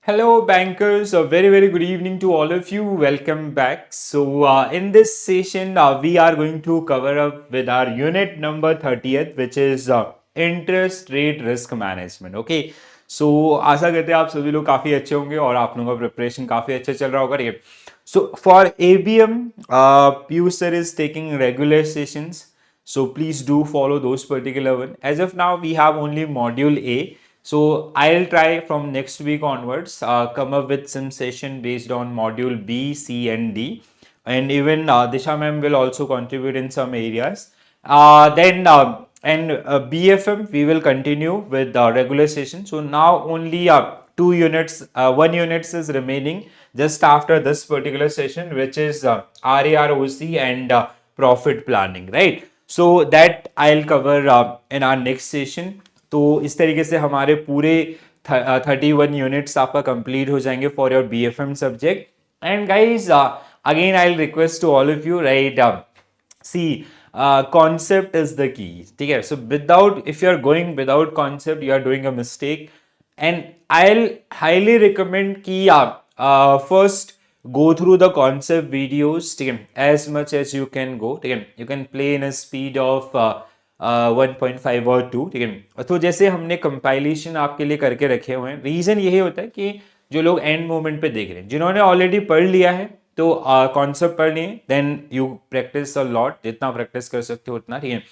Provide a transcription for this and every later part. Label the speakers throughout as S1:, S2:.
S1: Hello, bankers. A very good evening to all of you. Welcome back. In this session, we are going to cover up with our unit number 30th, which is interest rate risk management. Okay. So आशा करते हैं आप सभी लोग काफी अच्छे होंगे और आप लोगों का प्रिपरेशन काफी अच्छा चल रहा होगा ठीक है. So for ABM, Piyush sir is taking regular sessions. So please do follow those particular one. As of now, we have only module A. So I'll try from next week onwards come up with some session based on module B, C, and D, and even Disha ma'am will also contribute in some areas. Then BFM we will continue with the regular session. So now only two units, one units is remaining just after this particular session, which is RAROC and profit planning, right? So that I'll cover in our next session. तो इस तरीके से हमारे पूरे 31 units आपका complete हो जाएंगे for your BFM subject. And guys again I request to all of you right see concept is the key. ठीक है. So without, if you are going without concept, you are doing a mistake. And I'll highly recommend कि आप first go through the concept videos. ठीक है. As much as you can go. ठीक है. You can play in a speed of 1.5 और 2. ठीक है. तो जैसे हमने कंपाइलेशन आपके लिए करके रखे हुए हैं. रीजन यही होता है कि जो लोग एंड मोमेंट पे देख रहे हैं, जिन्होंने ऑलरेडी पढ़ लिया है तो कॉन्सेप्ट पढ़ लिए, then you practice a lot, जितना प्रैक्टिस कर सकते हो उतना. ठीक है.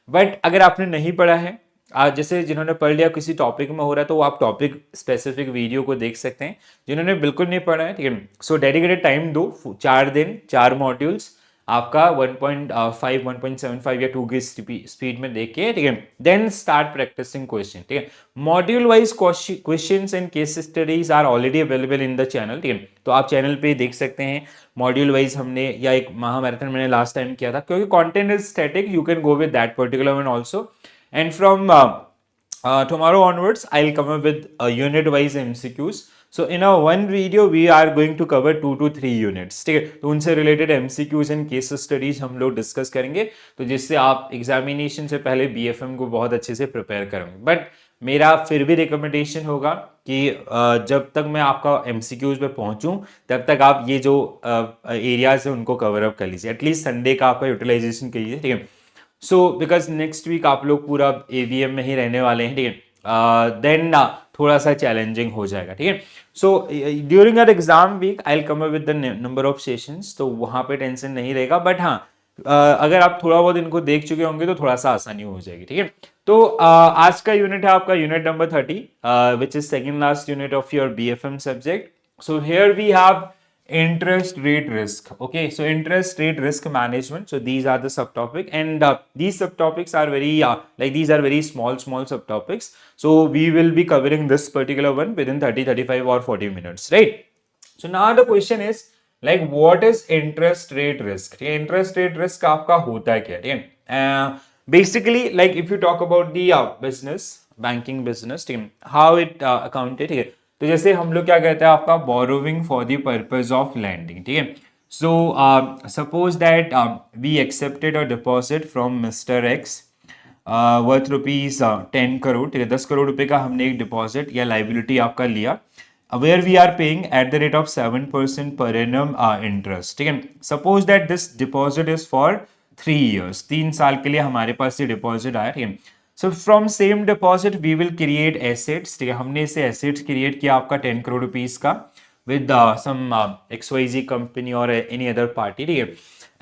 S1: बट अगर आपने नहीं पढ़ा है, आज जैसे जिन्होंने पढ़ लिया किसी टॉपिक में हो रहा है, तो वो आप टॉपिक स्पेसिफिक वीडियो को देख सकते हैं. जिन्होंने बिल्कुल नहीं पढ़ा है, ठीक है, सो डेडिकेटेड टाइम दो, 4 दिन 4 मॉड्यूल्स आपका 1.5 1.75 या 2 की स्पीड में देख के, ठीक है, देन स्टार्ट प्रैक्टिसिंग क्वेश्चन. ठीक है. Module wise questions and case studies are already available in the channel. ठीक है. तो आप चैनल पे देख सकते हैं मॉड्यूल वाइज हमने, या एक महामैराथन मैंने लास्ट टाइम किया था, क्योंकि content is static, you can go with that particular one also. And from tomorrow onwards, I'll come up with unit-wise MCQs. So in our one video, we are going to cover 2 to 3 units. ठीक है. तो उनसे related MCQs and case studies हम लोग discuss करेंगे, तो जिससे आप एग्जामिनेशन से पहले BFM को बहुत अच्छे से प्रिपेयर करेंगे. बट मेरा फिर भी रिकमेंडेशन होगा कि जब तक मैं आपका MCQs पे पहुंचूं, तब तक आप ये जो एरियाज है उनको कवर अप कर लीजिए. एटलीस्ट संडे का आपका यूटिलाइजेशन कीजिए. ठीक है. सो बिकॉज नेक्स्ट वीक आप लोग पूरा ABM में ही रहने वाले हैं. ठीक है. देन थोड़ा सा चैलेंजिंग हो जाएगा. ठीक है. So during our exam week I will come up with the number of sessions, तो वहां पे टेंशन नहीं रहेगा. बट हाँ, अगर आप थोड़ा बहुत इनको देख चुके होंगे तो थोड़ा सा आसानी हो जाएगी. ठीक है. तो आज का यूनिट है आपका unit number 30, which is second last unit of your BFM subject. So here we have interest rate risk. Okay, so interest rate risk management, so these are the subtopic, and these subtopics are very like these are very small subtopics. So we will be covering this particular one within 30 35 or 40 minutes, right? So now the question is like, what is interest rate risk? Interest rate risk आपका होता है क्या? ठीक है. Basically, like if you talk about the business, banking business, ठीक है, how it accounted. ठीक है. तो जैसे हम लोग क्या कहते हैं, आपका borrowing for the purpose of lending. ठीक है. So suppose that we accepted a deposit from mister X worth rupees 10 crore. ठीक है. 10 करोड़ रुपए का हमने एक डिपॉजिट या लाइबिलिटी आपका लिया, where we are paying at the rate of 7% per annum interest. ठीक है. Suppose that this deposit is for 3 years, 3 साल के लिए हमारे पास ये डिपॉजिट आया. ठीक है. So from same deposit we will create assets. ठीक है. हमने इसे एसेट्स क्रिएट किया आपका 10 करोड़ रुपीज का विद सम XYZ कंपनी और एनी अदर पार्टी. ठीक है.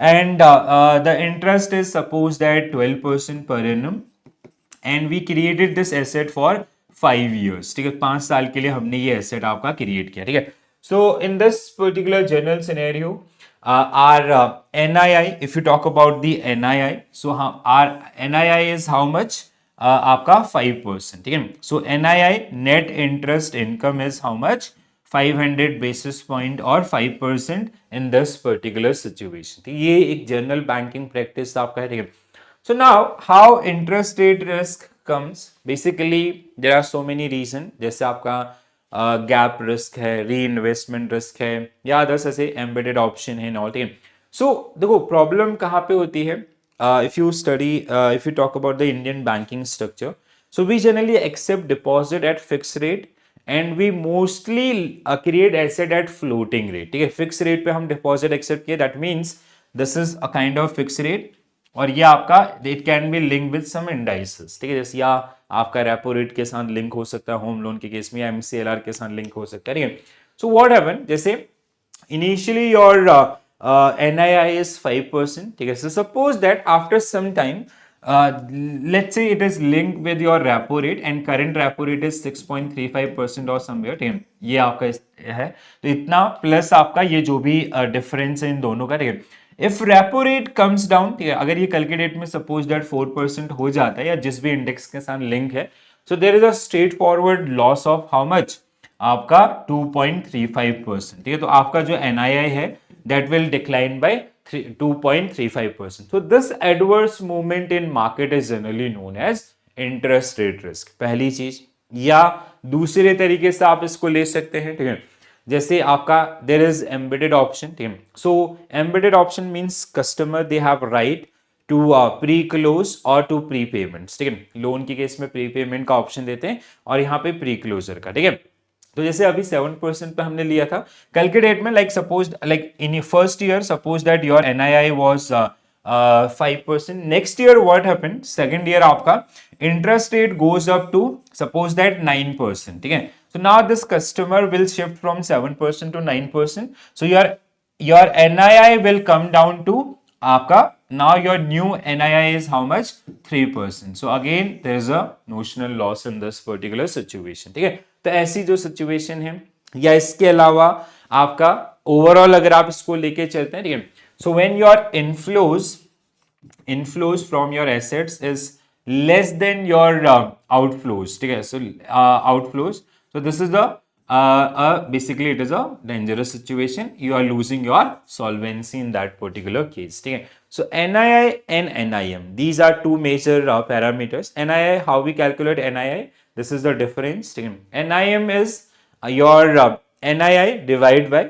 S1: And the interest is suppose that 12% per annum, and we created this asset for 5 years. ठीक है. 5 साल के लिए हमने ये एसेट आपका क्रिएट किया. ठीक है. So in this particular general scenario, our NII, if you talk about the NII, so our NII is how much? आपका 5%. ठीक है. सो NII net interest income is how much? 500 basis point और 5% इन this particular situation. ये एक general banking practice आपका है. ठीक है. So now how interest rate risk comes? Basically there are so many reasons. जैसे आपका गैप रिस्क है, री इन्वेस्टमेंट रिस्क है, या अदर्स ऐसे एम्बेडेड ऑप्शन है नॉट. सो देखो प्रॉब्लम कहाँ पे होती है. If you study, if you talk about the Indian banking structure, so we generally accept deposit at fixed rate and we mostly create asset at floating rate, ठीक है, fix rate पे हम deposit accept किए, that means this is a kind of fix rate, और ये आपका it can be link with some indices, ठीक है, जैसे या आपका रेपो रेट के साथ लिंक हो सकता है होम लोन के केस में, या एमसीएलआर के साथ लिंक हो सकता है, ठीक है। सो व्हाट हैपन, जैसे initially your NII is 5%, ठीक है, so suppose that after some time let's say it is linked with your repo rate and current repo rate is 6.35% or somewhere, ठीक है, ये आपका है, तो इतना प्लस आपका ये जो भी डिफरेंस है इन दोनों का, ठीक है, if repo rate comes down, ठीक है, अगर ये कल के डेट में सपोज दैट 4% हो जाता है या जिस भी इंडेक्स के साथ लिंक है, so there is a straight forward loss of how much, आपका 2.35%, ठीक है, तो आपका जो NII है that will decline by 2.35%। so this adverse movement in market is generally known as interest rate risk, पहली चीज। या दूसरे तरीके से आप इसको ले सकते हैं, ठीक है, जैसे आपका देयर इज एम्बेडेड ऑप्शन, ठीक है, so embedded option means customer they have right to preclose और टू प्री पेमेंट्स, ठीक है, लोन के केस में प्री पेमेंट का ऑप्शन देते हैं और यहाँ पे प्री क्लोजर का, ठीक है। तो जैसे अभी 7% पे हमने लिया था, कल के डेट में like suppose like in first year suppose that your NII was 5%, next year what happened, second year आपका interest rate goes up to suppose that 9%, ठीक है, so now this customer will shift from 7% to 9%, so your NII will come down to आपका now your new NII is how much, 3%, so again there is a notional loss in this particular situation, ठीक है। तो ऐसी जो situation है, या इसके अलावा आपका ओवरऑल अगर आप इसको लेके चलते हैं, ठीक है, so when your inflows from your assets is less than your outflows, ठीक है, सो outflows, so this is the basically it is a dangerous situation, you are losing your solvency in that particular case, ठीक है। So NII and NIM, these are two major parameters. NII, how we calculate NII, this is the difference, ठीक है। NIM is your NII divide by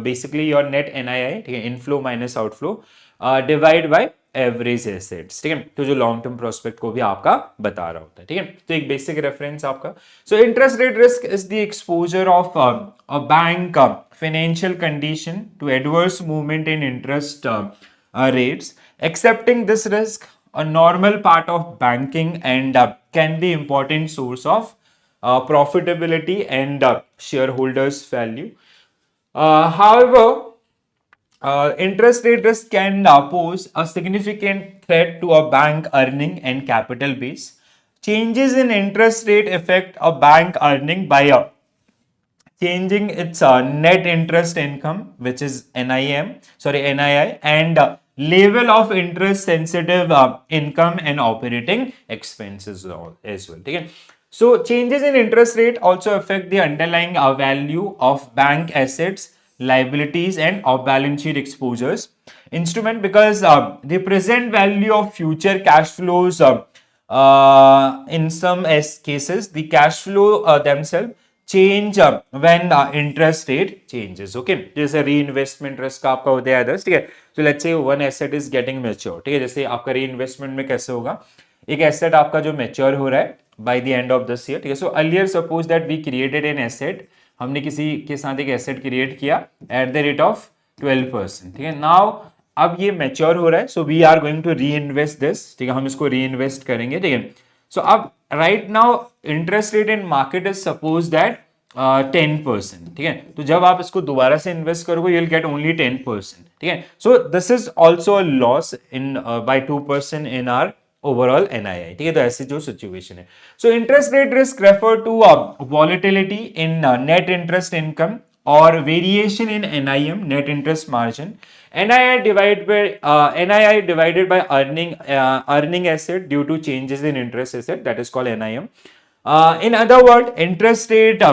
S1: basically your net NII, ठीक है, inflow minus outflow divide by average assets, ठीक है, तो जो long term prospect को भी आपका बता रहा होता है, ठीक है, तो एक बेसिक रेफरेंस आपका। So interest rate risk is the exposure of a bank financial condition to adverse movement in interest rates. Accepting this risk, a normal part of banking, and can be important source of profitability and shareholders value. However, interest rate risk can pose a significant threat to a bank earning and capital base. Changes in interest rate affect a bank earning by changing its net interest income, which is NII, and level of interest sensitive income and operating expenses as well. Okay? So changes in interest rate also affect the underlying value of bank assets, liabilities, and off balance sheet exposures instrument, because the present value of future cash flows in some cases the cash flow themselves change when interest rate changes. Okay, जैसे reinvestment risk आपका होता है others, ठीक है, so let's say one asset is getting mature, ठीक है, जैसे आपका reinvestment में कैसे होगा, एक asset आपका जो mature हो रहा है by the end of this year, ठीक है, so earlier suppose that we created an asset, हमने किसी के साथ एक asset create किया at the rate of 12%, ठीक है, now अब ये मैच्योर हो रहा है, so we are going to reinvest this, ठीक है, हम इसको री इन्वेस्ट करेंगे, ठीक है, सो अब right now interest rate in market is suppose that 10%, ठीक है, तो जब आप इसको दोबारा से इन्वेस्ट करोगे यू विल गेट ओनली 10%, ठीक है, so this is also a loss in by 2% in our overall NII, ठीक है, तो ऐसी जो सिचुएशन है। So interest rate risk refer to volatility in net interest income or variation in NIM, net interest margin. NII divided by earning asset due to changes in interest asset, that is called NIM. In other words, interest rate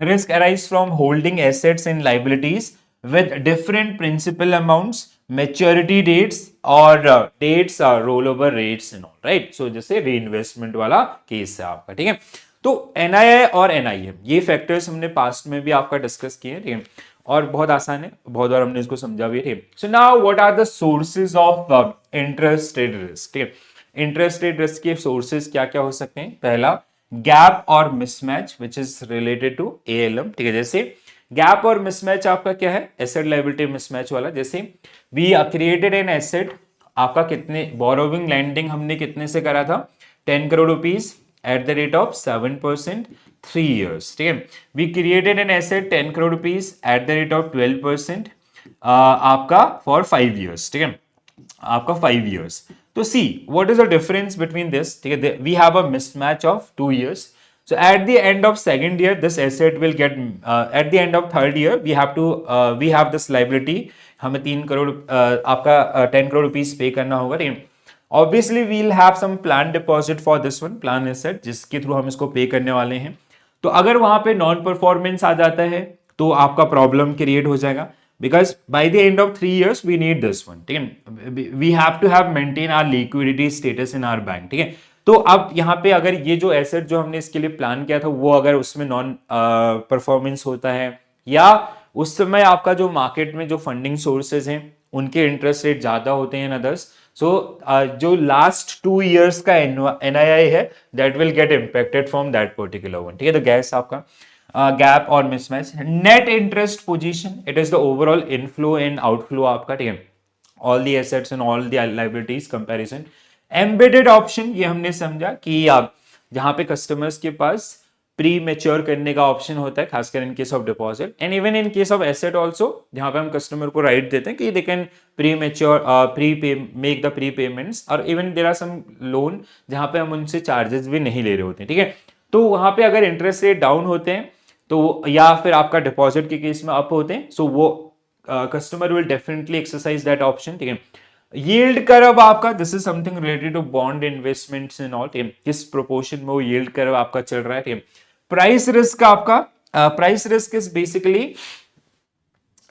S1: risk arise from holding assets and liabilities with different principal amounts, maturity dates or dates rollover rates and all, right? So जैसे reinvestment वाला case है आपका, ठीक है, तो NII और NIM ये factors हमने पास्ट में भी आपका डिस्कस किए, ठीक है, और बहुत आसान है, बहुत बार हमने इसको समझा भी है। So now what are the sources of interest rate risk, ठीक है, इंटरेस्ट रेट रिस्क के सोर्सेज क्या क्या हो सकते हैं। पहला गैप और mismatch which is related to ALM, ठीक है। जैसे गैप और मिसमैच आपका क्या है, एसेट लायबिलिटी मिसमैच वाला। जैसे वी क्रिएटेड एन एसेट, आपका कितने बोरोविंग लैंडिंग हमने कितने से करा था, 10 crore rupees at the rate of 7%, 3 years, ठीक है। We created an asset 10 crore rupees at the rate of 12%, आपका फॉर 5 years, ठीक है, आपका 5 years। तो see what is the difference between this, ठीक है, we have a mismatch of 2 years। So at the end of second year, this asset will get, at the end of third year, we have this liability, हमें 3 करोड़ आपका 10 crore rupees पे करना होगा, ठीक है। Obviously we'll have some plan deposit for this one, plan asset, जिसके through हम इसको पे करने वाले हैं। तो अगर वहां पे नॉन परफॉर्मेंस आ जाता है तो आपका प्रॉब्लम क्रिएट हो जाएगा, because by the end of 3 years we need this one, ठीक है। We have to have maintain our liquidity status in our bank, ठीक है। तो अब यहाँ पे अगर ये जो एसेट जो हमने इसके लिए प्लान किया था वो अगर उसमें नॉन परफॉर्मेंस होता है, या उस समय आपका जो मार्केट में जो फंडिंग सोर्सेज हैं उनके इंटरेस्ट रेट ज्यादा होते हैं अदर्स, सो जो लास्ट 2 years का NII है that will get impacted from that particular one, ठीक है। तो गैस आपका गैप और mismatch. Net interest position, it is the overall inflow and outflow आपका, ठीक है, all the assets and all the liabilities comparison. Embedded option, ये हमने समझा कि आप जहां पे कस्टमर्स के पास प्री मेच्योर करने का ऑप्शन होता है, खासकर in case of deposit and even in case of asset also, जहां पे हम कस्टमर को राइट देते हैं कि they can premature make the prepayments, और even there are some loan जहां पे हम उनसे चार्जेस भी नहीं ले रहे होते हैं, ठीक है। तो वहां पे अगर इंटरेस्ट रेट डाउन होते हैं तो, या फिर आपका डिपॉजिट के केस में अप होते हैं, सो वो customer will definitely exercise that option, ठीक है। यील्ड कर्व आपका, this is something related to bond investments and all, ठीक है, किस प्रोपोर्शन में वो यील्ड कर्व आपका चल रहा है, ठीक है। प्राइस रिस्क आपका, प्राइस रिस्क इज बेसिकली,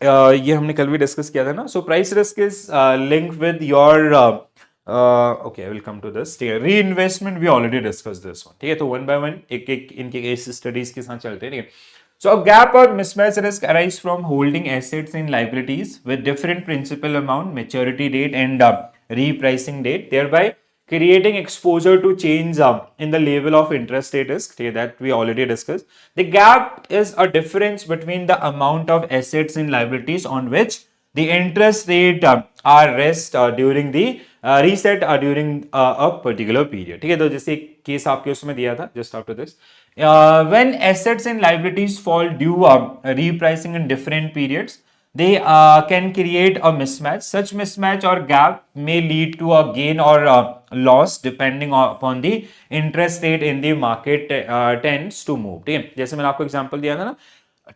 S1: ये हमने कल भी डिस्कस किया था ना। So price risk is link with your, okay I will come to this, ठीक है। Reinvestment we already discuss this one, ठीक है। तो वन बाय वन एक एक इनके केस स्टडीज के साथ चलते हैं, ठीक है। So a gap or mismatch risk arise from holding assets and liabilities with different principal amount, maturity date and repricing date, thereby creating exposure to change in the level of interest rate risk, okay, that we already discussed. The gap is a difference between the amount of assets and liabilities on which the interest rate are rest during the reset during a particular period, ठीक है। तो जैसे एक case आपके उसमें दिया था just after this, when assets and liabilities fall due repricing in different periods, they can create a mismatch. Such mismatch or gap may lead to a gain or loss depending upon the interest rate in the market tends to move, ठीक है। जैसे मैंने आपको example दिया था ना,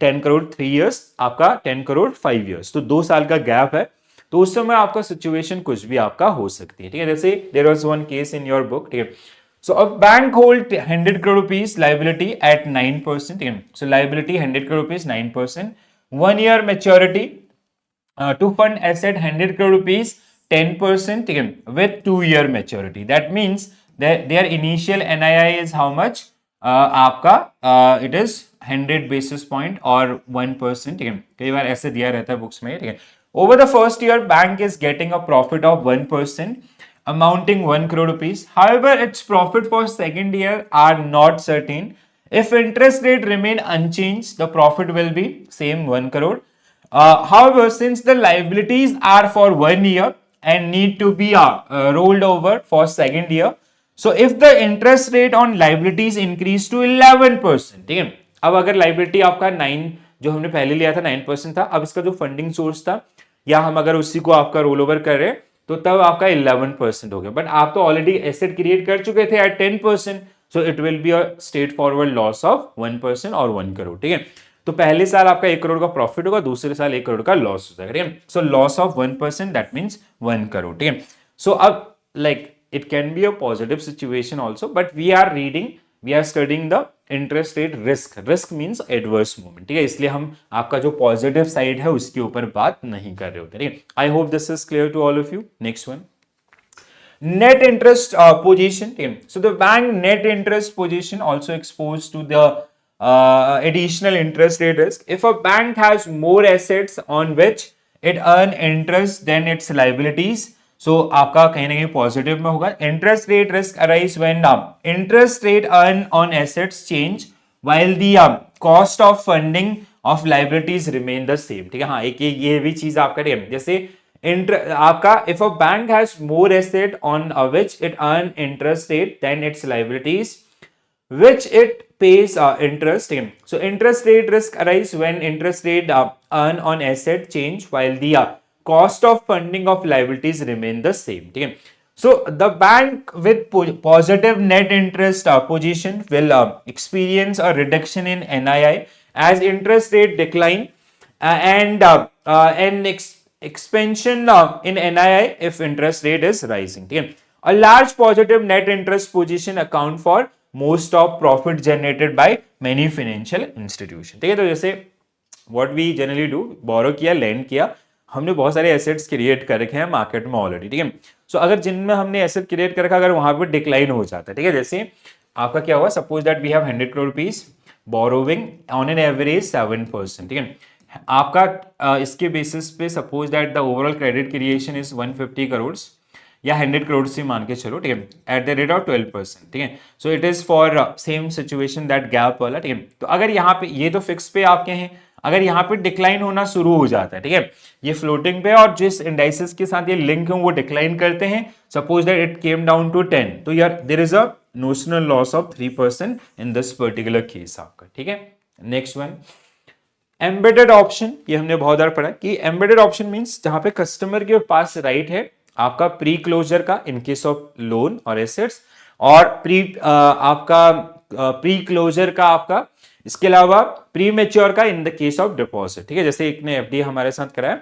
S1: 10 crore 3 years, आपका 10 crore 5 years, तो 2 साल का गैप है, तो उस समय आपका सिचुएशन कुछ भी आपका हो सकती है, ठीक है। जैसे there was one case in your book, ठीक है। So a bank hold 100 crore rupees liability at 9%. So liability 100 crore rupees 9%. 1 year maturity to fund asset 100 crore rupees 10%, with 2 year maturity. That means that their initial NII is how much? आपका it is 100 basis point और 1%, ठीक है। कई बार ऐसे दिया रहता है books में, ठीक है। Over the first year, bank is getting a profit of 1%. Amounting 1 crore rupees. However, its profit for second year are not certain. If interest rate remain unchanged, the profit will be same 1 crore. However, since the liabilities are for 1 year and need to be rolled over for second year, so if the interest rate on liabilities increase to 11%, ठीक है। अब अगर liability आपका 9 जो हमने पहले लिया था 9% था, अब इसका जो फंडिंग सोर्स था, या हम अगर उसी को आपका रोल ओवर कर रहे हैं तो तब आपका 11% हो गया, बट आप तो ऑलरेडी एसेट क्रिएट कर चुके थे एट 10%, so it will be a straight forward loss of 1% और 1 करोड़, ठीक है। तो पहले साल आपका 1 करोड़ का प्रॉफिट होगा, दूसरे साल 1 करोड़ का लॉस हो जाएगा, ठीक है। So loss of 1% that means 1 crore, ठीक है। सो अब like it can be a positive situation also, but we are studying the interest rate risk, risk means adverse movement, ठीक है। इसलिए हम आपका जो पॉजिटिव साइड है उसके ऊपर बात नहीं कर रहे होते, ठीक है। I hope this is clear to all of you. Next one, net interest position, so the bank net interest position also exposed to the additional interest rate risk. If a bank has more assets on which it earn interest than its liabilities, सो आपका कहीं ना कहीं positive में होगा। Interest rate risk arise when interest rate earn on assets change while the cost of funding of liabilities remain the same। ठीक है, हाँ, एक ये भी चीज आपका जैसे आपका if a bank has more asset on which it earn interest rate than its liabilities which it pays interest in, so interest rate risk arise when interest rate earn on asset change while the cost of funding of liabilities remain the same। ठीक है, so the bank with positive net interest position will experience a reduction in NII as interest rate decline and an expansion in NII if interest rate is rising। ठीक है, a large positive net interest position account for most of profit generated by many financial institution। ठीक है, तो जैसे what we generally do, borrow किया, lend किया, हमने बहुत सारे एसेट्स क्रिएट कर रखे हैं मार्केट में ऑलरेडी। ठीक है, सो अगर जिनमें हमने एसेट क्रिएट कर रखा, अगर वहां पे डिक्लाइन हो जाता है, ठीक है, जैसे आपका क्या हुआ, suppose that we have 100 crore rupees borrowing on an average 7%। ठीक है, आपका इसके बेसिस पे suppose that the overall credit creation is 150 crore या 100 करोड़ से मान के चलो। ठीक है, एट द रेट ऑफ 12%। ठीक है, so it is for same situation that gap वाला। ठीक है, तो अगर यहाँ पे ये तो फिक्स पे आपके हैं, अगर यहाँ पे डिक्लाइन होना शुरू हो जाता है, ठीक है, ये फ्लोटिंग पे और जिस इंडाइसेस के साथ ये लिंक है वो डिक्लाइन करते हैं, suppose that it came down to 10, तो यार there is a notional loss of 3% in this particular case आपका। ठीक है, नेक्स्ट वन एम्बेडेड ऑप्शन। ये हमने बहुत बार पढ़ा कि एम्बेडेड ऑप्शन मींस जहां पे कस्टमर के पास राइट है आपका प्री क्लोजर का इन केस ऑफ लोन और एसेट्स, और आपका प्री क्लोजर का आपका, इसके अलावा प्री मेच्योर का in the case of deposit. ठीक है, जैसे एक ने एफडी हमारे साथ कराया,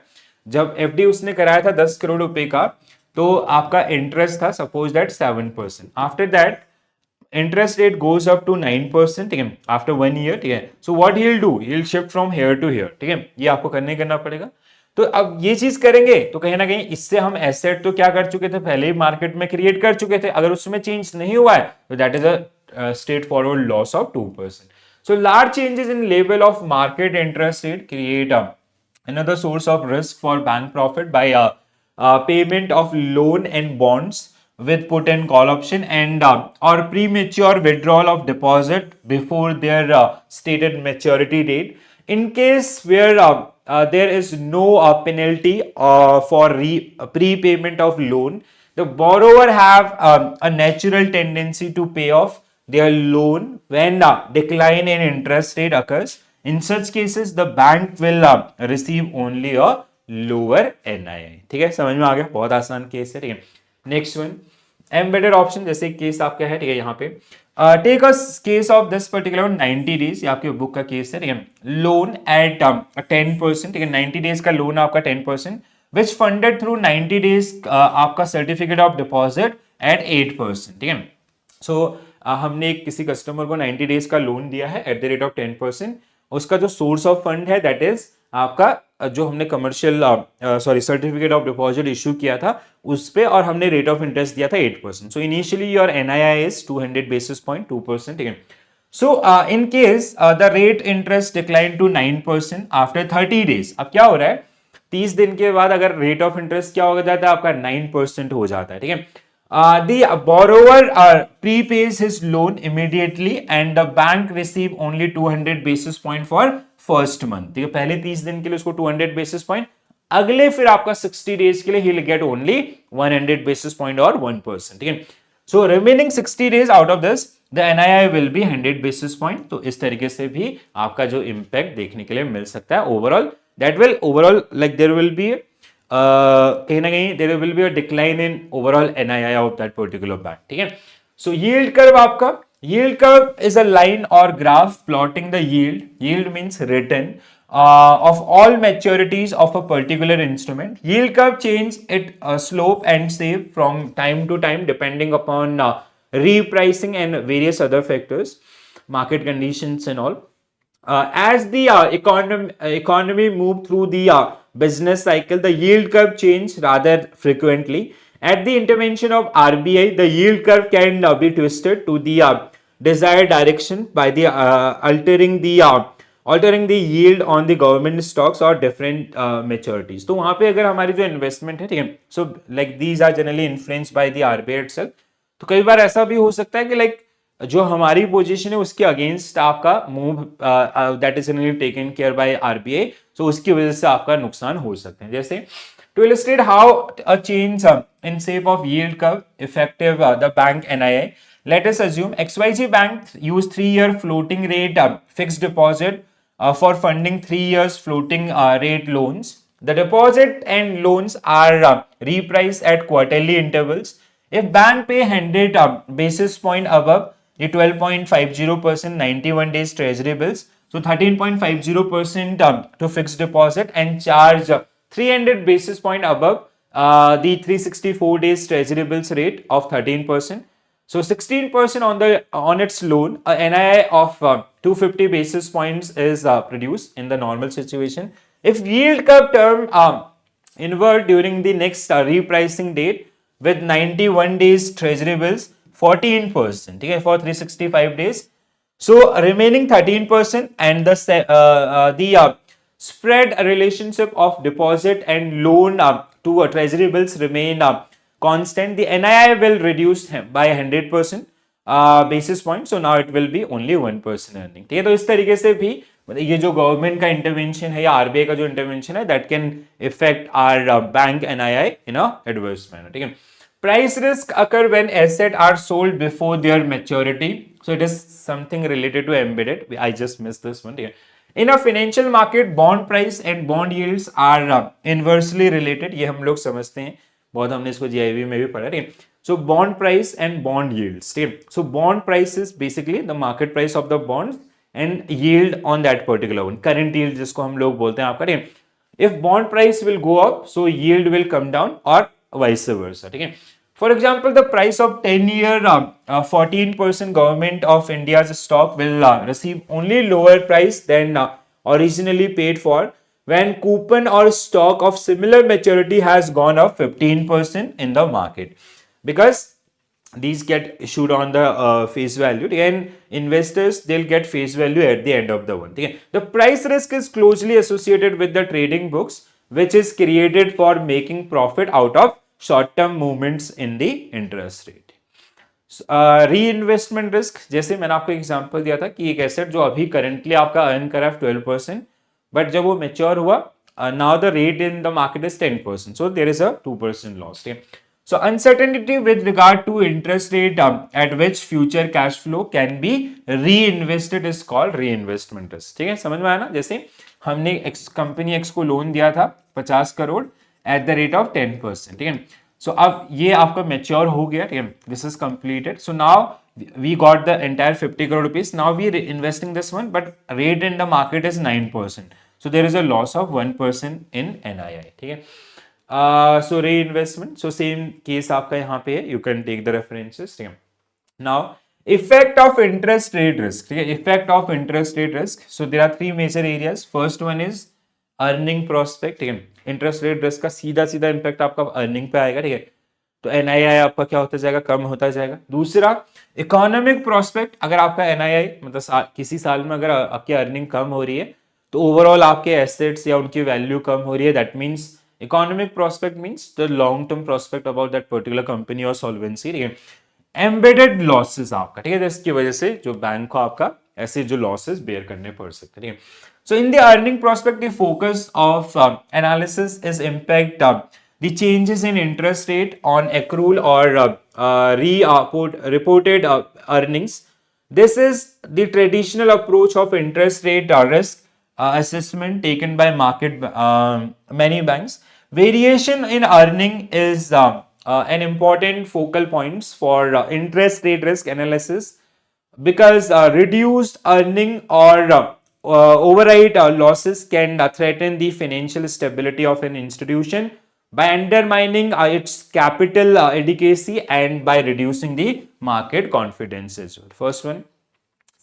S1: जब एफडी उसने कराया था 10 करोड़ रुपए का, तो आपका इंटरेस्ट था suppose that 7%। After that interest rate goes up to 9%। ठीक है, आफ्टर 1 ईयर। ठीक है, so what he will do, he will shift from here to here. ठीक है, ये आपको करना पड़ेगा। तो अब ये चीज करेंगे तो कहीं ना कहीं इससे हम एसेट तो क्या कर चुके थे, पहले ही मार्केट में क्रिएट कर चुके थे, अगर उसमें चेंज नहीं हुआ है तो that is a straight forward loss of 2%। So large changes in level of market interest rate create another source of risk for bank profit by payment of loan and bonds with put and call option and or premature withdrawal of deposit before their stated maturity date. In case where there is no penalty for prepayment of loan, the borrower have a natural tendency to pay off their loan when decline in interest rate occurs. In such cases, the bank will receive only a lower NII। ठीक है, समझ में आ गया, बहुत आसान case है। ठीक है, नेक्स्ट वन एम्बेडेड ऑप्शन। जैसे केस आपका है, ठीक है, यहाँ पे take a case of this particular 90 days, ये आपके बुक का केस है। ठीक है, लोन एट 10%। ठीक है, 90 डेज का लोन आपका 10%, विच फंडेड थ्रू 90 डेज आपका सर्टिफिकेट ऑफ डिपॉजिट एट 8%। ठीक है, सो हमने किसी कस्टमर को 90 डेज का लोन दिया है एट द रेट ऑफ 10%, उसका जो सोर्स ऑफ फंड है दैट इज आपका जो हमने commercial certificate of deposit issue किया था उस पे, और हमने रेट ऑफ इंटरेस्ट दिया था 8%। So initially your NII is 200 basis point 2%। ठीक है, so in case the rate interest decline to 9% after 30 days. अब क्या हो रहा है, 30 दिन के बाद अगर रेट ऑफ इंटरेस्ट क्या हो जाता है आपका 9% हो जाता है। ठीक है, the borrower prepays his loan immediately and the bank receive only 200 basis point for first month। ठीक है, पहले 30 दिन के लिए उसको 200 basis point, अगले फिर आपका 60 डेज के लिए he'll get only 100 basis point और 1%। ठीक है, so remaining 60 days out of this the NII will be 100 basis point। तो इस तरीके से भी आपका जो impact देखने के लिए मिल सकता है overall, that will overall like there will be कहीं ना कहीं there will be a decline in overall NII of that particular bank. ठीक है, सो यील्ड कर्व आपका, yield curve is a line और graph plotting the yield, yield means return of all maturities of a particular instrument. Yield curve change its slope and shape from time to time depending upon repricing and various other factors, market conditions and all. As the economy move through the business cycle, the yield curve change rather frequently. At the intervention of RBI, the yield curve can be twisted to the desired direction by the altering the altering the yield on the government stocks और different maturities. तो वहां पे अगर हमारी जो investment है, ठीक है, so like these are generally influenced by the RBI itself. तो कई बार ऐसा भी हो सकता है कि लाइक जो हमारी पोजीशन है उसके अगेंस्ट आपका move that is generally taken care by RBI, so उसकी वजह से आपका नुकसान हो सकते हैं। जैसे to illustrate how a change in shape of yield curve effective the bank NII, let us assume XYZ Bank use 3-year floating rate fixed deposit for funding 3 years floating rate loans. The deposit and loans are repriced at quarterly intervals. If bank pay 100 basis point above the 12.50% 91 days treasury bills, so 13.50% to fixed deposit, and charge 300 basis point above the 364 days treasury bills rate of 13%. So 16% on the on its loan, NII of 250 basis points is produced in the normal situation. If yield curve term invert during the next repricing date with 91 days treasury bills 14%, okay, for 365 days. So remaining 13% and the spread relationship of deposit and loan to treasury bills remain constant, the NII will reduce by 100% basis point. So now it will be only 1% earning. ठीक है, तो इस तरीके से भी ये जो government का इंटरवेंशन है या आरबीआई का जो इंटरवेंशन है that can effect our bank NII in a adverse manner. ठीक है, price risk occur when assets are sold before their maturity, so it is something related to embedded. I just missed this one here. In a financial market, bond price and bond yields are inversely related. ये हम लोग समझते हैं, बहुत हमने इसको GIB में भी पढ़ा। ठीक है, so bond price and bond yields, ठीक है, so bond price is basically the market price of the bonds and yield on that particular one, current yield जिसको हम लोग बोलते हैं आपका। ठीक है, if bond price will go up, so yield will come down or vice versa. ठीक है, for example, the price of 10-year 14% government of India's stock will receive only lower price than originally paid for when coupon or stock of similar maturity has gone up 15% in the market, because these get issued on the face value, and investors they'll get face value at the end of the one. Okay? The price risk is closely associated with the trading books, which is created for making profit out of short term movements in the interest rate. Reinvestment risk, जैसे मैंने आपको example दिया था कि एक asset जो अभी currently आपका अर्न करा 12%, बट जब वो मेच्योर हुआ now the rate in the market is 10%, so there is a 2% loss. So uncertainty with regard to interest rate at which future cash flow can be reinvested is called reinvestment risk। ठीक है, समझ में आया ना? जैसे हमने company x को loan दिया था 50 crore eight the rate of 10%। ठीक है, सो अब ये आपका मेच्योर हो गया। ठीक है, this is completed, so now we got the entire 50 crore rupees. Now we are investing this one, but rate in the market is 9%. So there is a loss of 1% in NII. ठीक है, so reinvestment, so same case आपका यहाँ पे है, you can take the references. ठीक है, now effect of interest rate risk. ठीक है, effect of interest rate risk, so there are three major areas. First one is earning prospect. ठीक है, इंटरेस्ट रेट रिस्क का सीधा सीधा इम्पैक्ट आपका अर्निंग पे आएगा। ठीक है, तो एनआईआई आपका क्या होता जाएगा, कम होता जाएगा। दूसरा इकोनॉमिक प्रोस्पेक्ट, अगर आपका एनआईआई मतलब किसी साल में अगर आपकी अर्निंग कम हो रही है तो ओवरऑल आपके एसेट्स या उनकी वैल्यू कम हो रही है, that means economic prospect means the long term prospect about that particular company और सॉल्वेंसी। ठीक है, एम्बेडेड लॉसेस आपका, ठीक है, जिसकी वजह से जो बैंक को आपका ऐसे जो लॉसेस बेयर करने पड़ सकते हैं। ठीक है, so in the earning prospect the focus of analysis is impact the changes in interest rate on accrual or reported earnings. This is the traditional approach of interest rate risk assessment taken by market many banks. Variation in earning is an important focal points for interest rate risk analysis, because reduced earning or override losses can threaten the financial stability of an institution by undermining its capital adequacy and by reducing the market confidence as well. First one.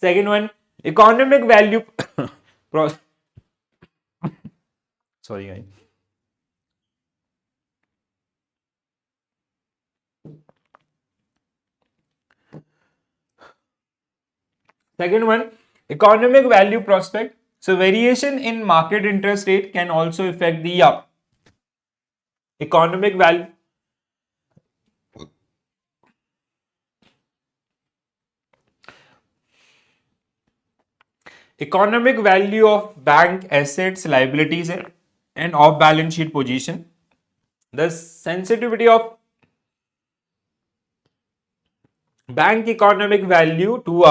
S1: Second one, economic value. Sorry, guys. Second one, economic value prospect. So variation in market interest rate can also affect the economic value. Economic value of bank assets, liabilities, and off balance sheet position. The sensitivity of bank economic value to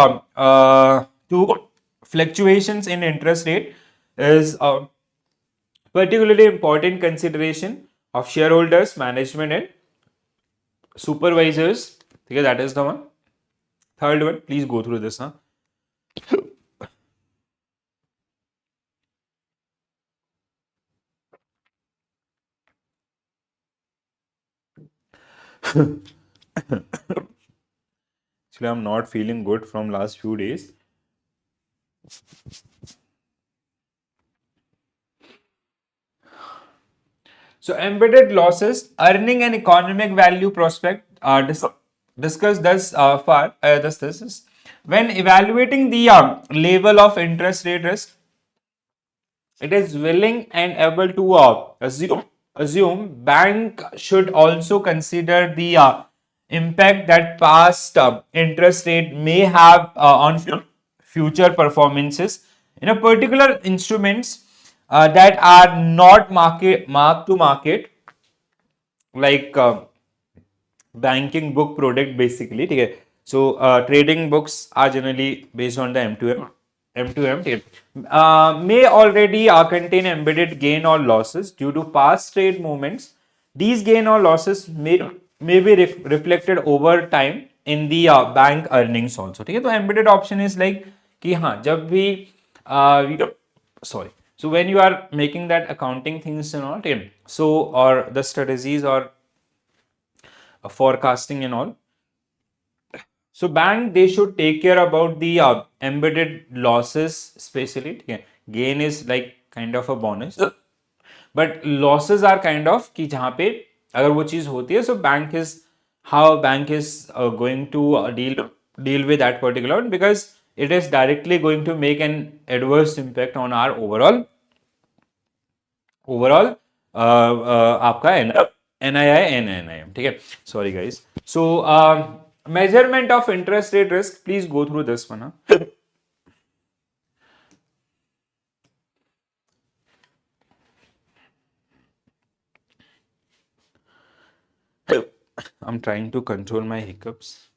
S1: fluctuations in interest rate is particularly important consideration of shareholders, management, and supervisors. Okay, that is the one. Third one, please go through this. Huh? Actually, I'm not feeling good from last few days. So embedded losses, earning and economic value prospect are discussed thus far. This is when evaluating the level of interest rate risk, it is willing and able to assume bank should also consider the impact that past interest rate may have on future performances in a particular instruments that are not mark to market, like banking book product basically. ठीक है. So trading books are generally based on the M2M. M2M, ठीक है. May already contain embedded gain or losses due to past trade movements. These gain or losses may be reflected over time in the bank earnings also. ठीक है. तो embedded option is like कि हाँ जब भी sorry. So when you are making that accounting things and all, ठीक है, so or the strategies or forecasting and all. So bank they should take care about the embedded losses, especially. Yeah. Gain is like kind of a bonus, but losses are kind of कि जहाँ पे अगर वो चीज होती है, so bank is how bank is going to deal with that particular one, because it is directly going to make an adverse impact on our overall आपका NII and NIM. ठीक है. Sorry guys. So measurement of interest rate risk. Please go through this one. Huh? I'm trying to control my hiccups.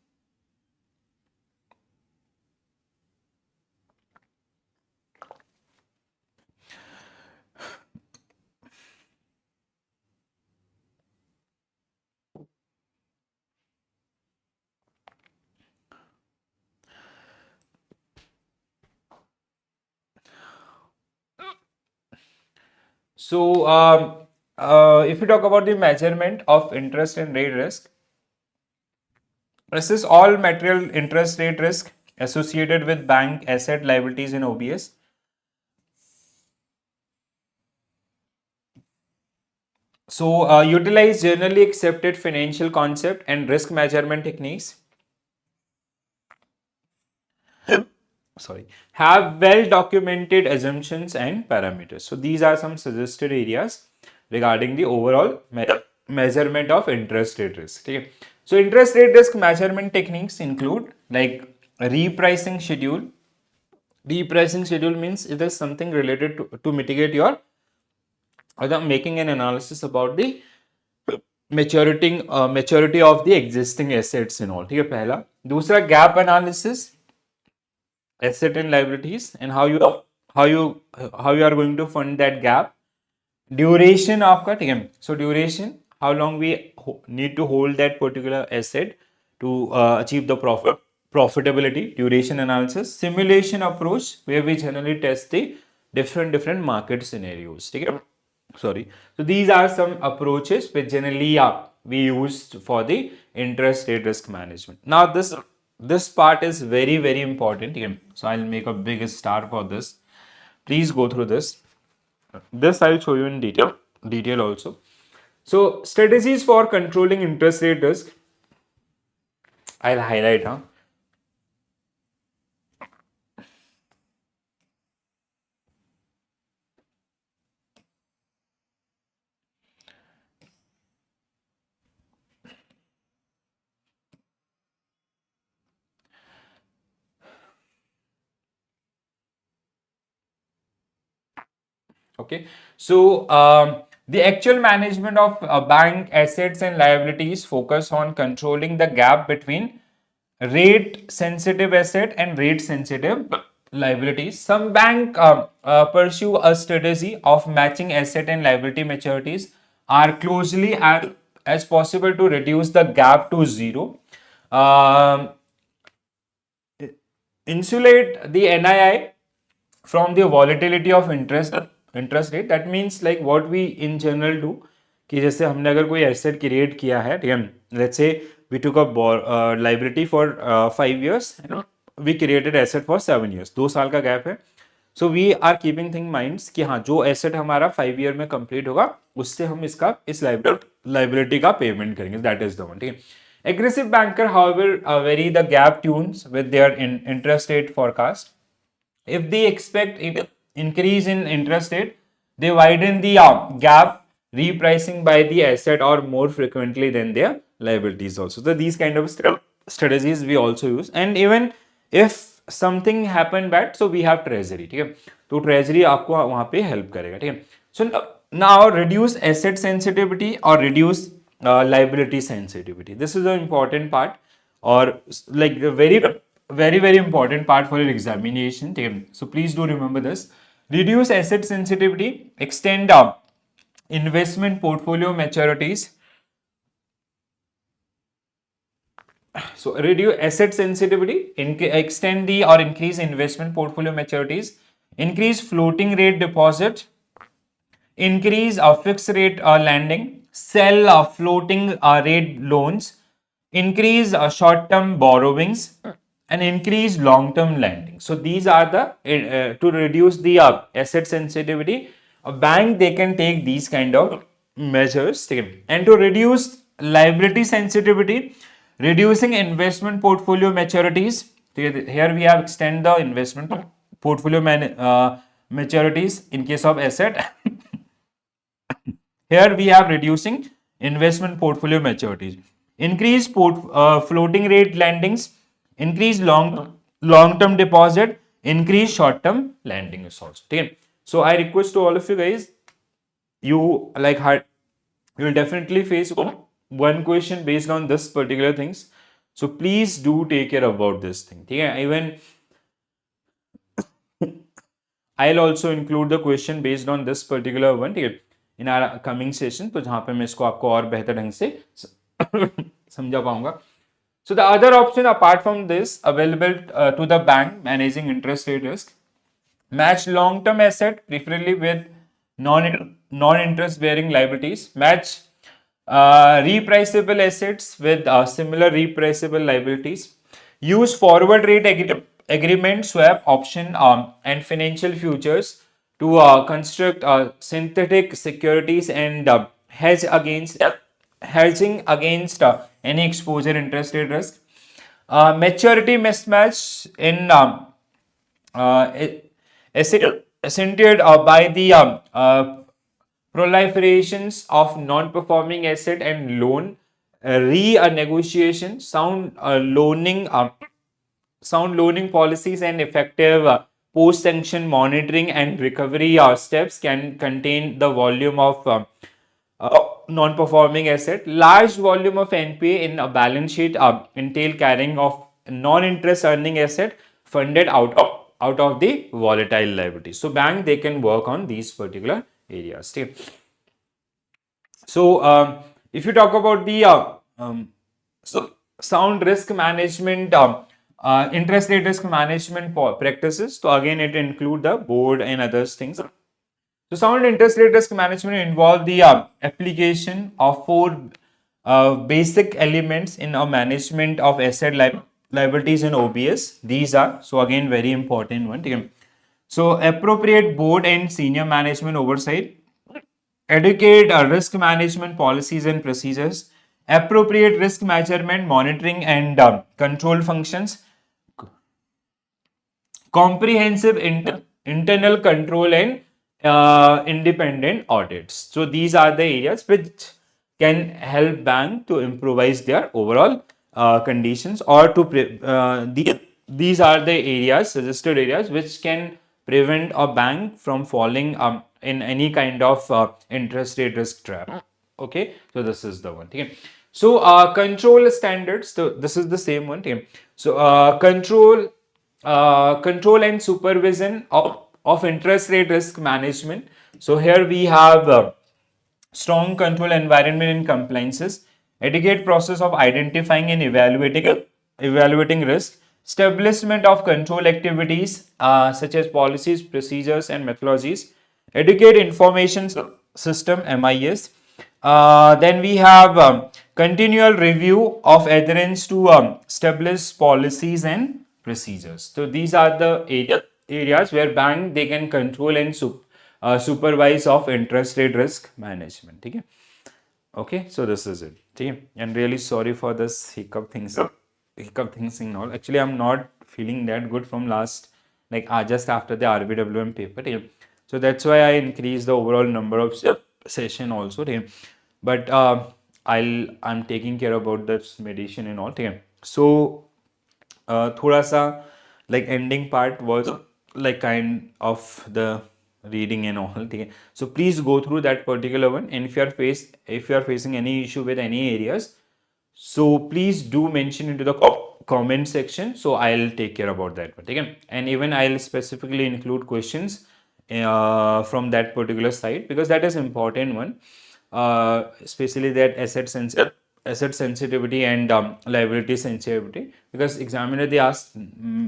S1: So if we talk about the measurement of interest and rate risk, this is all material interest rate risk associated with bank asset liabilities in OBS. So utilize generally accepted financial concept and risk measurement techniques. Sorry, have well documented assumptions and parameters. So these are some suggested areas regarding the overall measurement of interest rate risk. Okay. So interest rate risk measurement techniques include like repricing schedule. Repricing schedule means it is something related to mitigate your making an analysis about the maturity of the existing assets and all. ठीक है पहला. दूसरा gap analysis, asset and liabilities, and how you how you are going to fund that gap. Duration आपका, ठीक है. So duration, how long we need to hold that particular asset to achieve the profitability. Duration analysis. Simulation approach, where we generally test the different market scenarios. ठीक है. Sorry. So these are some approaches which generally we use for the interest rate risk management. Now this part is very important. Okay. So I'll make a big star for this. Please go through this. This I'll show you in detail also. So strategies for controlling interest rate risk, I'll highlight. Huh? Okay, so the actual management of bank assets and liabilities focus on controlling the gap between rate sensitive asset and rate sensitive liabilities. Some bank pursue a strategy of matching asset and liability maturities are closely as possible to reduce the gap to zero. Um, Insulate the NII from the volatility of interest rate. That means like what we in general do कि जैसे हमने अगर कोई asset create किया है, ठीक है, let's say we took a liability for 5 years, we created asset for 7 years, 2 साल का गैप है. So we are keeping thing minds कि हाँ जो एसेट हमारा 5 year में कंप्लीट होगा उससे हम इसका इस लाइबिलिटी का पेमेंट करेंगे. That is the one. ठीक है. Aggressive banker, however, vary the gap tunes with their interest rate forecast. If they expect increase in interest rate, they widen the gap, repricing by the asset or more frequently than their liabilities also. So these kind of strategies we also use. And even if something happen bad, so we have treasury. ठीक है, तो treasury आपको वहाँ पे help करेगा. ठीक है. So now reduce asset sensitivity or reduce liability sensitivity. This is the important part, or like the very important part for your examination. So please do remember this. Reduce asset sensitivity, extend investment portfolio maturities. So reduce asset sensitivity, extend the or increase investment portfolio maturities, increase floating rate deposit, increase fixed rate lending, sell floating rate loans, increase short-term borrowings, and increase long-term lending. So these are the to reduce the asset sensitivity. A bank, they can take these kind of measures. And to reduce liability sensitivity, reducing investment portfolio maturities. Here we have extend the investment portfolio maturities in case of asset. Here we have reducing investment portfolio maturities, increase floating rate lendings, increase long-term deposit, increase short-term lending is also. Okay. So I request to all of you guys, you like you will definitely face one question based on this particular things. So please do take care about this thing. Okay. Even I'll also include the question based on this particular one. ठीक है, in our coming session, तो जहाँ पे मैं इसको आपको और बेहतर ढंग से समझा पाऊंगा. So the other option apart from this available to the bank managing interest rate risk, match long-term asset preferably with non-interest bearing liabilities, match repriceable assets with similar repriceable liabilities, use forward rate agreement, swap option and financial futures to construct synthetic securities and hedging against any exposure interest rate risk. Maturity mismatch in accentuated by the proliferations of non-performing asset and loan renegotiation, sound loaning policies and effective post-sanction monitoring and recovery steps can contain the volume of non-performing asset. Large volume of NPA in a balance sheet entail carrying of non-interest earning asset funded out of the volatile liabilities. So bank, they can work on these particular areas. Okay. So if you talk about the so sound risk management, interest rate risk management practices, so again it include the board and others things. So sound interest rate risk management involve the application of four basic elements in a management of asset liabilities in OBS. These are, so again very important one. So appropriate board and senior management oversight, educate risk management policies and procedures, appropriate risk measurement, monitoring and control functions, comprehensive internal control and independent audits. So these are the areas which can help bank to improvise their overall conditions, or to these are the areas, suggested areas, which can prevent a bank from falling in any kind of interest rate risk trap. Okay, so this is the one. Okay. So control standards. So this is the same one. Okay. So control and supervision of interest rate risk management. So here we have strong control environment and compliances, adequate process of identifying and evaluating risk, establishment of control activities such as policies, procedures, and methodologies, adequate information system (MIS). Then we have continual review of adherence to established policies and procedures. So these are the areas where bank they can control and supervise of interest rate risk management. Okay. Okay, so this is it. Okay. And really sorry for this hiccup things and all. Actually, I'm not feeling that good from last, like just after the RBWM paper. Okay. So that's why I increased the overall number of session also. Okay. But I'm taking care about this meditation and all. Okay. So थोड़ा सा like ending part was like kind of the reading and all. ठीक है, so please go through that particular one, and if you are facing any issue with any areas, so please do mention into the comment section, so I'll take care about that one. Okay, and even I'll specifically include questions from that particular site, because that is important one, especially that asset sensitivity and liability sensitivity, because examiner they ask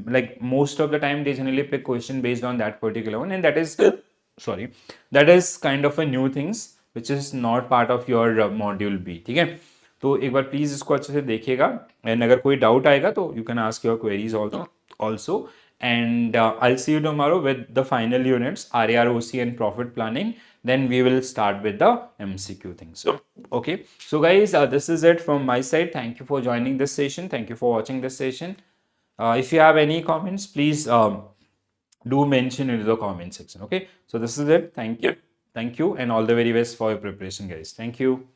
S1: like most of the time they generally pick question based on that particular one, and that is sorry, that is kind of a new things which is not part of your module B. ठीक है, तो एक बार please इसको अच्छे से देखिएगा, and अगर कोई डाउट आएगा तो you can ask your queries also. And I'll see you tomorrow with the final units, RAROC and profit planning. Then we will start with the MCQ things. Okay, so guys, this is it from my side. Thank you for joining this session. Thank you for watching this session. If you have any comments, please do mention into the comment section. Okay, so this is it. Thank you, and all the very best for your preparation, guys. Thank you.